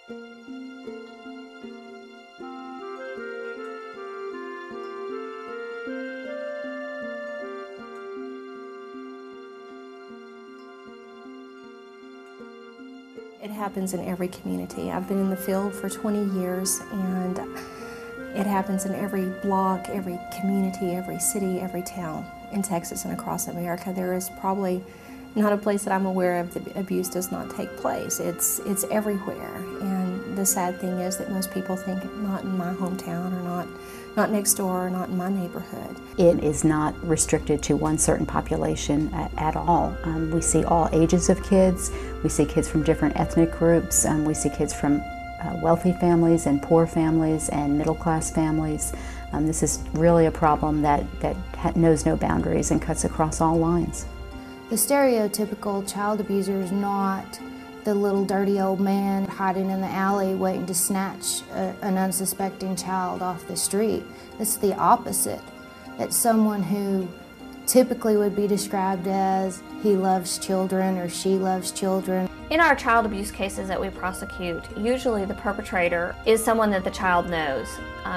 It happens in every community. I've been in the field for 20 years, and it happens in every block, every community, every city, every town in Texas and across America. There is probably not a place that I'm aware of that abuse does not take place. It's everywhere, and the sad thing is that most people think not in my hometown, or not next door, or not in my neighborhood. It is not restricted to one certain population at all. We see all ages of kids. We see kids from different ethnic groups. We see kids from wealthy families and poor families and middle-class families. This is really a problem that knows no boundaries and cuts across all lines. The stereotypical child abuser is not the little dirty old man hiding in the alley waiting to snatch an unsuspecting child off the street. It's the opposite. It's someone who typically would be described as he loves children or she loves children. In our child abuse cases that we prosecute, usually the perpetrator is someone that the child knows,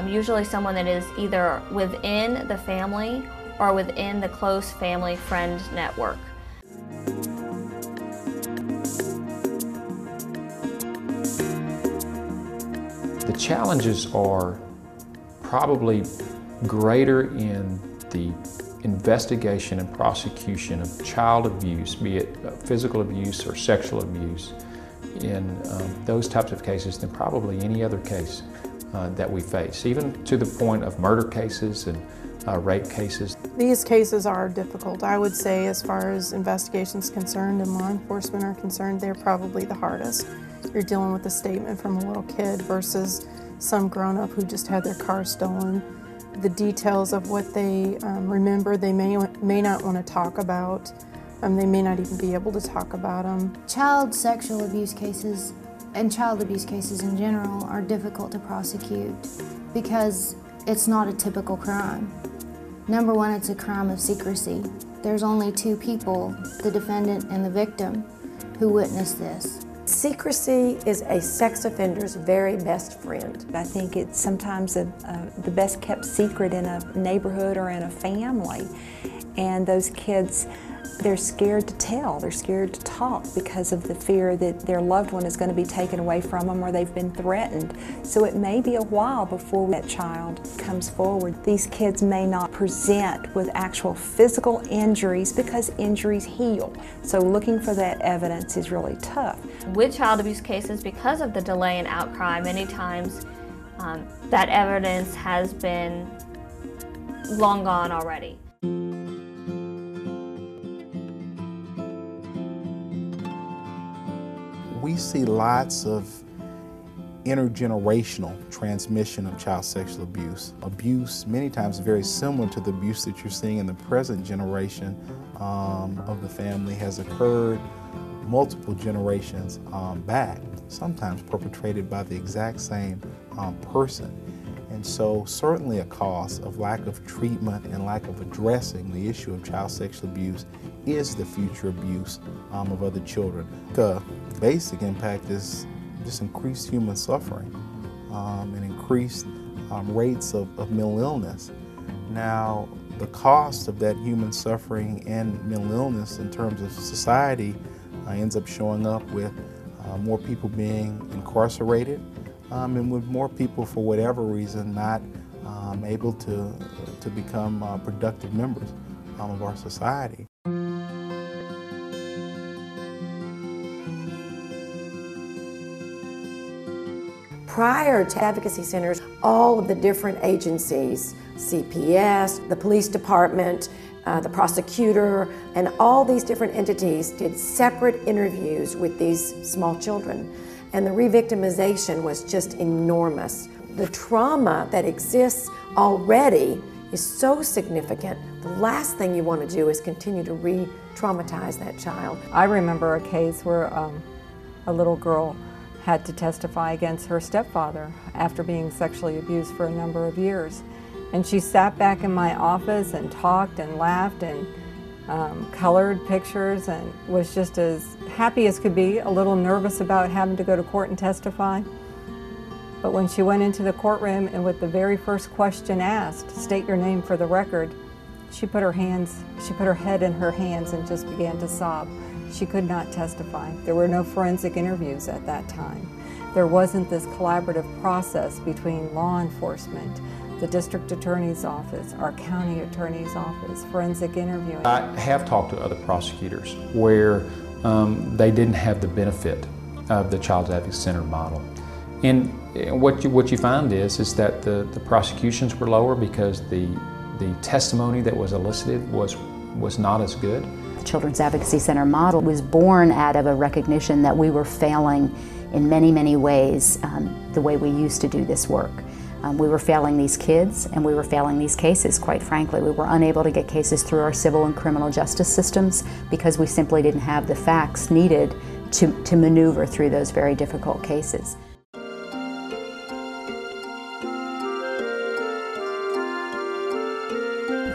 usually someone that is either within the family or within the close family friend network. The challenges are probably greater in the investigation and prosecution of child abuse, be it physical abuse or sexual abuse, in those types of cases than probably any other case that we face, even to the point of murder cases and rape cases. These cases are difficult. I would say, as far as investigations concerned and law enforcement are concerned, they're probably the hardest. You're dealing with a statement from a little kid versus some grown-up who just had their car stolen. The details of what they remember, they may not want to talk about. They may not even be able to talk about them. Child sexual abuse cases and child abuse cases in general are difficult to prosecute because it's not a typical crime. Number one, it's a crime of secrecy. There's only two people, the defendant and the victim, who witnessed this. Secrecy is a sex offender's very best friend. I think it's sometimes the best kept secret in a neighborhood or in a family. And those kids, they're scared to tell, they're scared to talk because of the fear that their loved one is going to be taken away from them or they've been threatened. So it may be a while before that child comes forward. These kids may not present with actual physical injuries because injuries heal. So looking for that evidence is really tough. With child abuse cases, because of the delay in outcry, many times that evidence has been long gone already. We see lots of intergenerational transmission of child sexual abuse. Abuse many times very similar to the abuse that you're seeing in the present generation of the family has occurred multiple generations back, sometimes perpetrated by the exact same person. And so certainly a cause of lack of treatment and lack of addressing the issue of child sexual abuse is the future abuse of other children. The basic impact is just increased human suffering and increased rates of mental illness. Now, the cost of that human suffering and mental illness in terms of society ends up showing up with more people being incarcerated and with more people, for whatever reason, not able to become productive members of our society. Prior to advocacy centers, all of the different agencies, CPS, the police department, the prosecutor, and all these different entities did separate interviews with these small children. And the re-victimization was just enormous. The trauma that exists already is so significant. The last thing you want to do is continue to re-traumatize that child. I remember a case where a little girl had to testify against her stepfather after being sexually abused for a number of years. And she sat back in my office and talked and laughed, and colored pictures, and was just as happy as could be, a little nervous about having to go to court and testify. But when she went into the courtroom and with the very first question asked, "State your name for the record," she put her head in her hands and just began to sob. She could not testify. There were no forensic interviews at that time. There wasn't this collaborative process between law enforcement, the district attorney's office, our county attorney's office, forensic interviewing. I have talked to other prosecutors where they didn't have the benefit of the Child Advocacy Center model. And what you find is that the prosecutions were lower because the testimony that was elicited was not as good. The Children's Advocacy Center model was born out of a recognition that we were failing in many, many ways the way we used to do this work. We were failing these kids and we were failing these cases, quite frankly. We were unable to get cases through our civil and criminal justice systems because we simply didn't have the facts needed to maneuver through those very difficult cases.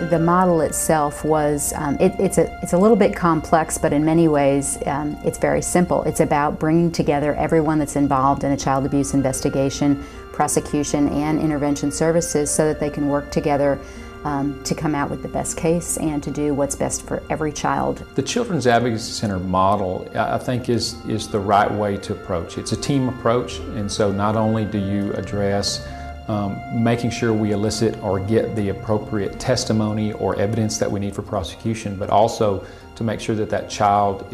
The model itself was, it's a little bit complex, but in many ways it's very simple. It's about bringing together everyone that's involved in a child abuse investigation, prosecution, and intervention services so that they can work together to come out with the best case and to do what's best for every child. The Children's Advocacy Center model, I think, is the right way to approach. It's a team approach, and so not only do you address making sure we elicit or get the appropriate testimony or evidence that we need for prosecution, but also to make sure that that child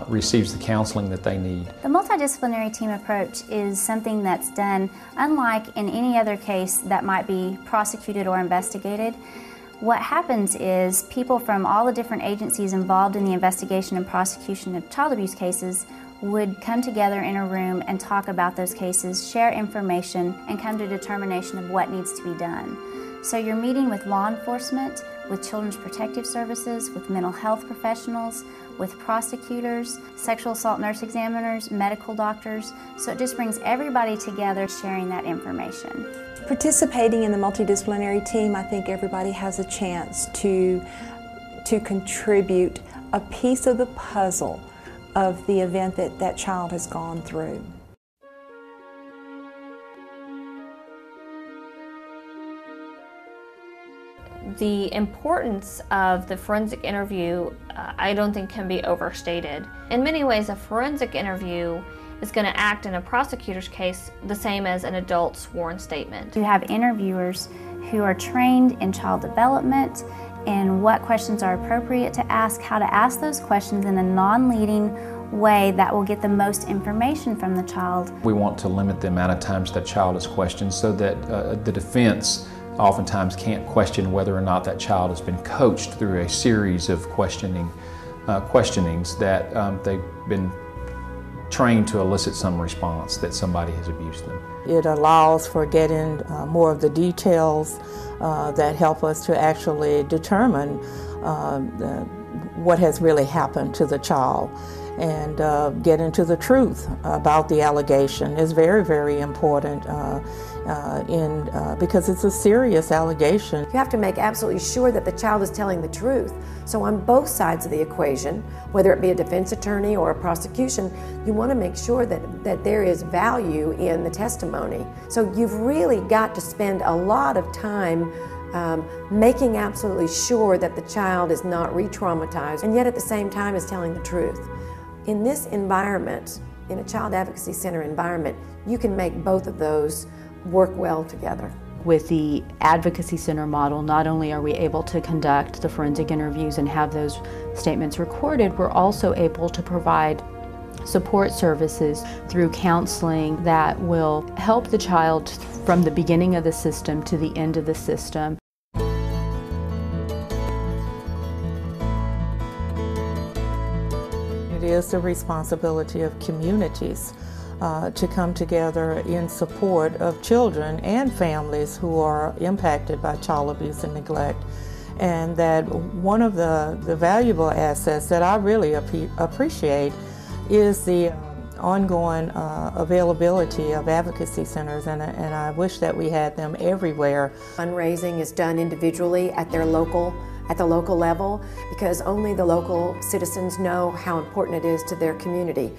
receives the counseling that they need. The multidisciplinary team approach is something that's done unlike in any other case that might be prosecuted or investigated. What happens is people from all the different agencies involved in the investigation and prosecution of child abuse cases would come together in a room and talk about those cases, share information, and come to a determination of what needs to be done. So you're meeting with law enforcement, with Children's Protective Services, with mental health professionals, with prosecutors, sexual assault nurse examiners, medical doctors. So it just brings everybody together sharing that information. Participating in the multidisciplinary team, I think everybody has a chance to contribute a piece of the puzzle of the event that that child has gone through. The importance of the forensic interview, I don't think can be overstated. In many ways, a forensic interview is going to act in a prosecutor's case the same as an adult sworn statement. You have interviewers who are trained in child development and what questions are appropriate to ask, how to ask those questions in a non-leading way that will get the most information from the child. We want to limit the amount of times that child is questioned so that the defense oftentimes can't question whether or not that child has been coached through a series of questionings that they've been trained to elicit some response that somebody has abused them. It allows for getting more of the details that help us to actually determine what has really happened to the child, and get into the truth about the allegation is very, very important because it's a serious allegation. You have to make absolutely sure that the child is telling the truth. So on both sides of the equation, whether it be a defense attorney or a prosecution, you want to make sure that there is value in the testimony. So you've really got to spend a lot of time making absolutely sure that the child is not re-traumatized and yet at the same time is telling the truth. In this environment, in a child advocacy center environment, you can make both of those work well together. With the Advocacy Center model, not only are we able to conduct the forensic interviews and have those statements recorded, we're also able to provide support services through counseling that will help the child from the beginning of the system to the end of the system. It is the responsibility of communities to come together in support of children and families who are impacted by child abuse and neglect. And that one of the valuable assets that I really appreciate is the ongoing availability of advocacy centers, and I wish that we had them everywhere. Fundraising is done individually at their local at the local level, because only the local citizens know how important it is to their community.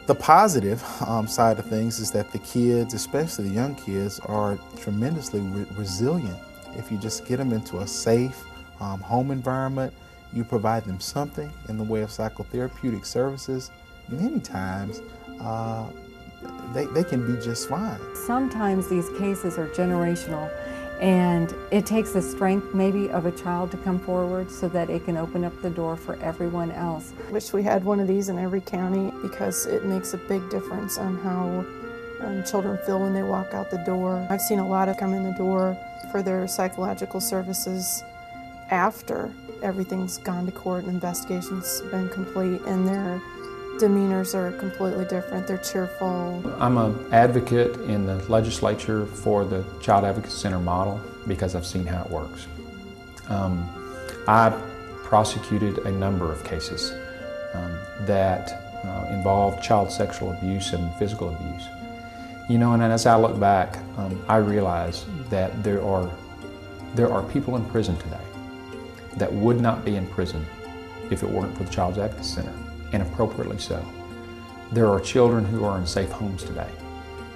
The positive side of things is that the kids, especially the young kids, are tremendously resilient. If you just get them into a safe home environment, you provide them something in the way of psychotherapeutic services, many times they can be just fine. Sometimes these cases are generational, and it takes the strength maybe of a child to come forward so that it can open up the door for everyone else. Wish we had one of these in every county, because it makes a big difference on how children feel when they walk out the door. I've seen a lot of come in the door for their psychological services after everything's gone to court and investigation's been complete, and their demeanors are completely different. They're cheerful. I'm an advocate in the legislature for the Child Advocacy Center model because I've seen how it works. I prosecuted a number of cases that involved child sexual abuse and physical abuse. You know, and as I look back, I realize that there are people in prison today that would not be in prison if it weren't for the Child Advocacy Center, and appropriately so. There are children who are in safe homes today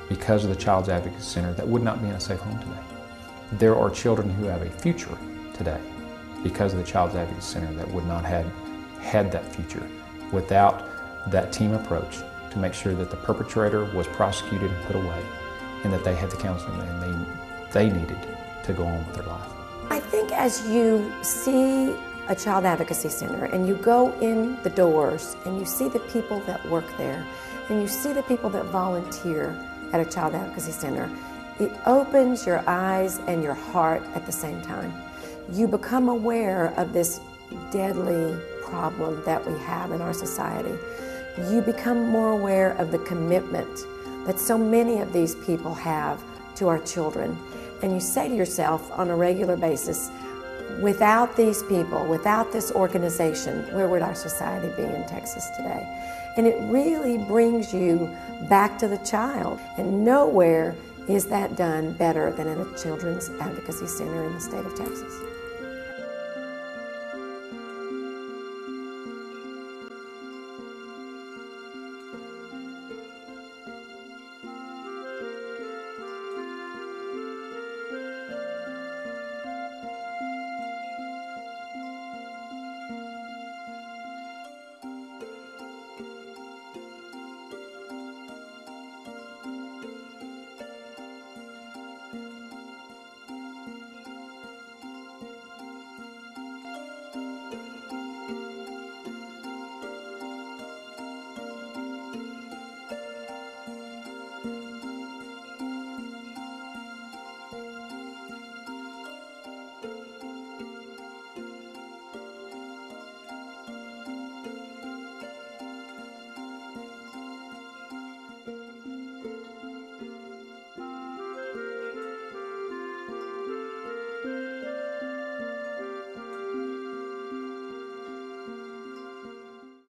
because of the Child Advocacy Center that would not be in a safe home today. There are children who have a future today because of the Child Advocacy Center that would not have had that future without that team approach to make sure that the perpetrator was prosecuted and put away, and that they had the counseling and they needed to go on with their life. I think as you see a Child Advocacy Center and you go in the doors and you see the people that work there and you see the people that volunteer at a Child Advocacy Center, it opens your eyes and your heart at the same time. You become aware of this deadly problem that we have in our society. You become more aware of the commitment that so many of these people have to our children. And you say to yourself on a regular basis, without these people, without this organization, where would our society be in Texas today? And it really brings you back to the child. And nowhere is that done better than at a Children's Advocacy Center in the state of Texas.